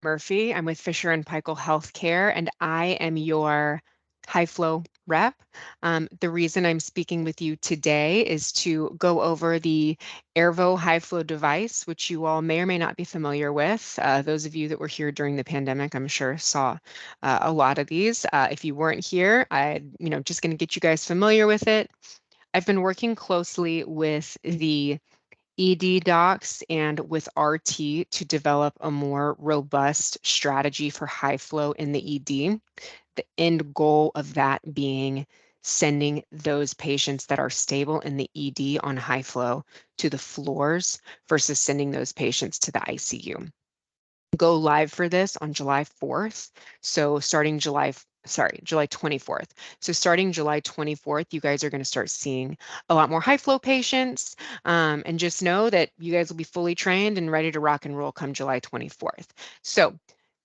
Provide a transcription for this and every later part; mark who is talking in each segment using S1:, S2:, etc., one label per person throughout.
S1: Murphy. I'm with Fisher and Paykel Healthcare, and I am your high flow rep. The reason I'm speaking with you today is to go over the Airvo high flow device, which you all may or may not be familiar with. Those of you that were here during the pandemic, I'm sure saw a lot of these. If you weren't here, just going to get you guys familiar with it. I've been working closely with the ED docs and with RT to develop a more robust strategy for high flow in the ED. The end goal of that being sending those patients that are stable in the ED on high flow to the floors versus sending those patients to the ICU. Go live for this on July 4th. So starting July 24th. So starting July 24th, you guys are going to start seeing a lot more high flow patients. And just know that you guys will be fully trained and ready to rock and roll come July 24th. So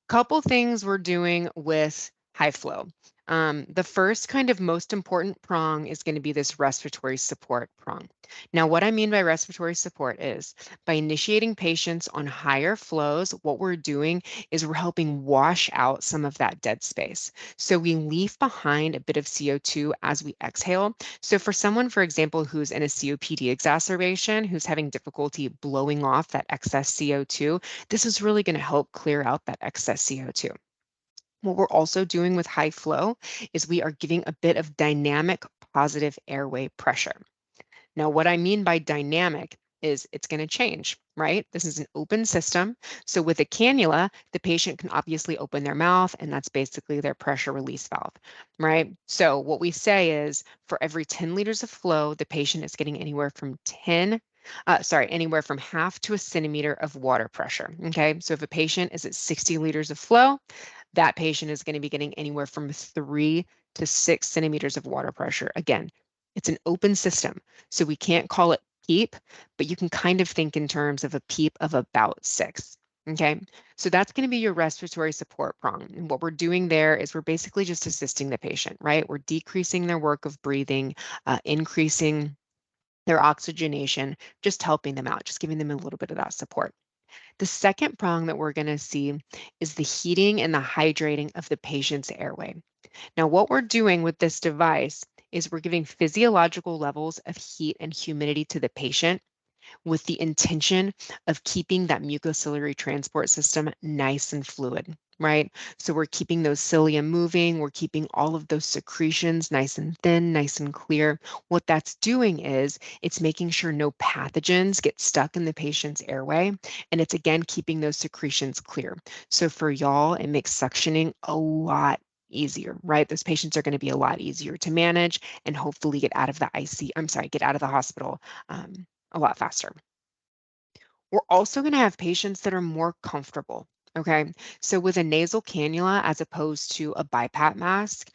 S1: couple things we're doing with high flow. The first kind of most important prong is going to be this respiratory support prong. Now, what I mean by respiratory support is by initiating patients on higher flows, what we're doing is we're helping wash out some of that dead space. So we leave behind a bit of CO2 as we exhale. So for someone, for example, who's in a COPD exacerbation, who's having difficulty blowing off that excess CO2, this is really going to help clear out that excess CO2. What we're also doing with high flow is we are giving a bit of dynamic positive airway pressure. Now, what I mean by dynamic is it's going to change, right? This is an open system. So with a cannula, the patient can obviously open their mouth, and that's basically their pressure release valve, right? So what we say is for every 10 liters of flow, the patient is getting anywhere from anywhere from half to a centimeter of water pressure. Okay, so if a patient is at 60 liters of flow, that patient is going to be getting anywhere from 3 to 6 centimeters of water pressure. Again, it's an open system, so we can't call it PEEP, but you can kind of think in terms of a PEEP of about 6. Okay, so that's going to be your respiratory support prong. And what we're doing there is we're basically just assisting the patient, right? We're decreasing their work of breathing, increasing their oxygenation, just helping them out, just giving them a little bit of that support. The second prong that we're going to see is the heating and the hydrating of the patient's airway. Now, what we're doing with this device is we're giving physiological levels of heat and humidity to the patient with the intention of keeping that mucociliary transport system nice and fluid, right? So we're keeping those cilia moving, we're keeping all of those secretions nice and thin, nice and clear. What that's doing is it's making sure no pathogens get stuck in the patient's airway, and it's again keeping those secretions clear. So for y'all, it makes suctioning a lot easier, right? Those patients are going to be a lot easier to manage and hopefully get out of the get out of the hospital a lot faster. We're also going to have patients that are more comfortable. Okay, so with a nasal cannula as opposed to a BiPAP mask,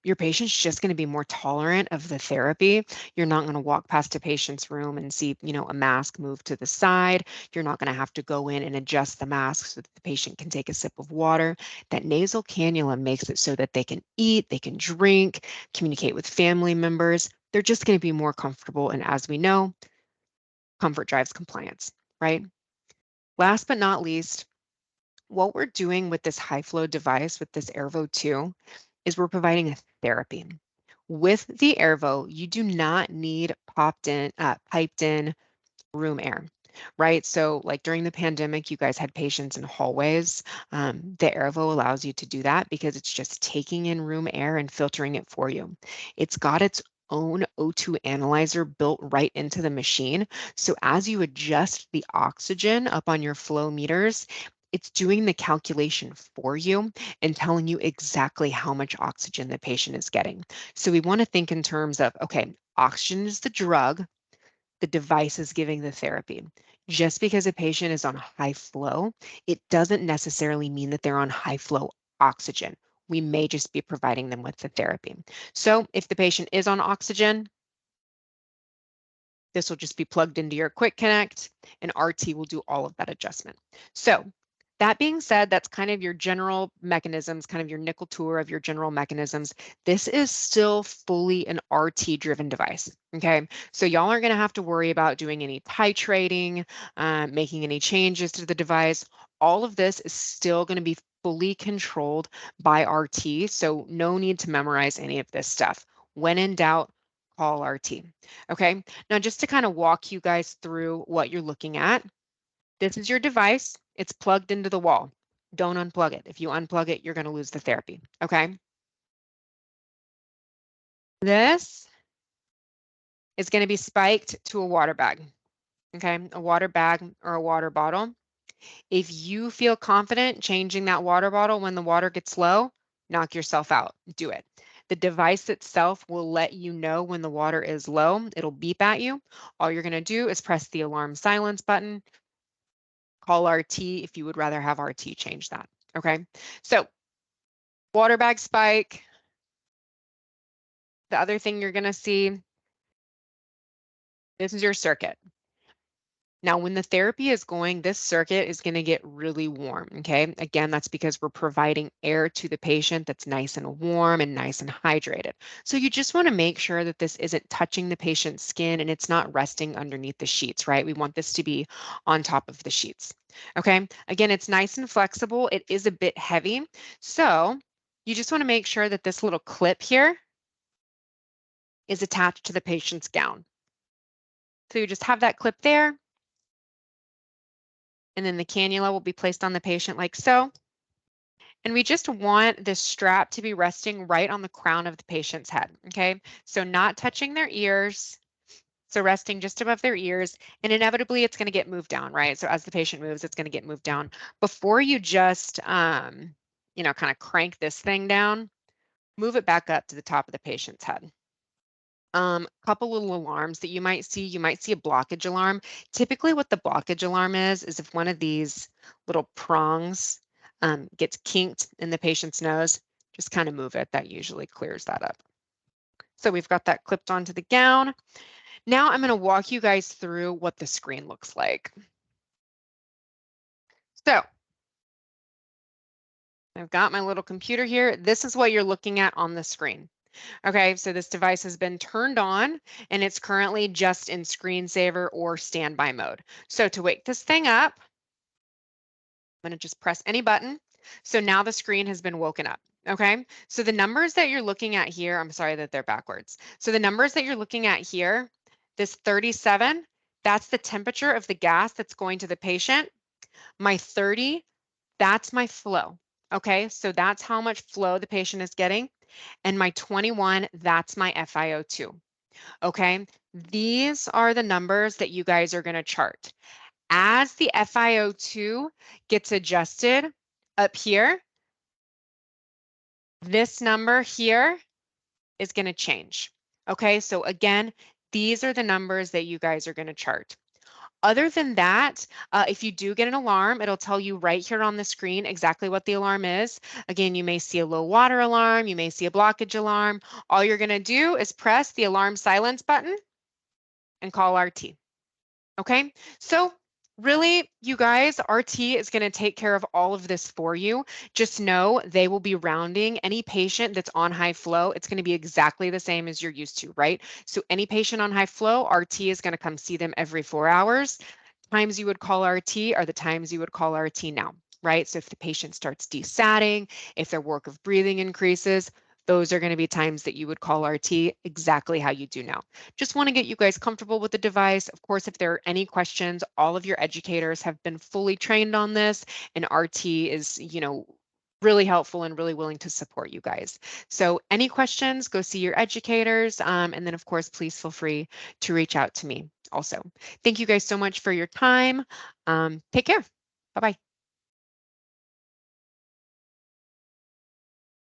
S1: your patient's just going to be more tolerant of the therapy. You're not going to walk past a patient's room and see, a mask move to the side. You're not going to have to go in and adjust the mask so that the patient can take a sip of water. That nasal cannula makes it so that they can eat, they can drink, communicate with family members. They're just going to be more comfortable. And as we know, comfort drives compliance, right? Last but not least, what we're doing with this high flow device, with this Airvo 2, is we're providing a therapy. With the Airvo, you do not need piped in room air, right? So like during the pandemic, you guys had patients in hallways. The Airvo allows you to do that because it's just taking in room air and filtering it for you. It's got its own O2 analyzer built right into the machine. So as you adjust the oxygen up on your flow meters, it's doing the calculation for you and telling you exactly how much oxygen the patient is getting. So we want to think in terms of, okay, oxygen is the drug, the device is giving the therapy. Just because a patient is on high flow, it doesn't necessarily mean that they're on high flow oxygen. We may just be providing them with the therapy. So if the patient is on oxygen, this will just be plugged into your quick connect and RT will do all of that adjustment. So That being said, that's kind of your general mechanisms, kind of your nickel tour of your general mechanisms. This is still fully an RT-driven device, okay? So y'all aren't gonna have to worry about doing any titrating, making any changes to the device. All of this is still gonna be fully controlled by RT, so no need to memorize any of this stuff. When in doubt, call RT, okay? Now, just to kind of walk you guys through what you're looking at, this is your device. It's plugged into the wall. Don't unplug it. If you unplug it, you're going to lose the therapy, okay? This is going to be spiked to a water bag, okay? A water bag or a water bottle. If you feel confident changing that water bottle when the water gets low, knock yourself out. Do it. The device itself will let you know when the water is low. It'll beep at you. All you're going to do is press the alarm silence button, call RT if you would rather have RT change that. Okay, so water bag spike. The other thing you're going to see, this is your circuit. Now, when the therapy is going, this circuit is going to get really warm, okay? Again, that's because we're providing air to the patient that's nice and warm and nice and hydrated. So you just want to make sure that this isn't touching the patient's skin and it's not resting underneath the sheets, right? We want this to be on top of the sheets, okay? Again, it's nice and flexible. It is a bit heavy. So you just want to make sure that this little clip here is attached to the patient's gown. So you just have that clip there. And then the cannula will be placed on the patient like so. And we just want this strap to be resting right on the crown of the patient's head, okay? So not touching their ears, so resting just above their ears, and inevitably it's gonna get moved down, right? So as the patient moves, it's gonna get moved down. Before you just, kind of crank this thing down, move it back up to the top of the patient's head. Couple little alarms that you might see. You might see a blockage alarm. Typically what the blockage alarm is if one of these little prongs gets kinked in the patient's nose, just kind of move it. That usually clears that up. So we've got that clipped onto the gown. Now I'm going to walk you guys through what the screen looks like. So I've got my little computer here. This is what you're looking at on the screen. Okay, so this device has been turned on and it's currently just in screensaver or standby mode. So to wake this thing up, I'm going to just press any button. So now the screen has been woken up. Okay, so the numbers that you're looking at here, I'm sorry that they're backwards. So the numbers that you're looking at here, this 37, that's the temperature of the gas that's going to the patient. My 30, that's my flow. Okay, so that's how much flow the patient is getting. And my 21, that's my FiO2. Okay, these are the numbers that you guys are going to chart. As the FiO2 gets adjusted up here, this number here is going to change. Okay, so again, these are the numbers that you guys are going to chart. Other than that, if you do get an alarm, it'll tell you right here on the screen exactly what the alarm is. Again, you may see a low water alarm, you may see a blockage alarm. All you're gonna do is press the alarm silence button and call RT. Okay, so really, you guys, RT is going to take care of all of this for you. Just know they will be rounding any patient that's on high flow. It's going to be exactly the same as you're used to, right? So any patient on high flow, RT is going to come see them every 4 hours. Times you would call RT are the times you would call RT now, right? So if the patient starts desatting, if their work of breathing increases, those are going to be times that you would call RT exactly how you do now. Just want to get you guys comfortable with the device. Of course, if there are any questions, all of your educators have been fully trained on this, and RT is, really helpful and really willing to support you guys. So any questions, go see your educators. And then of course, please feel free to reach out to me also. Thank you guys so much for your time. Take care. Bye-bye.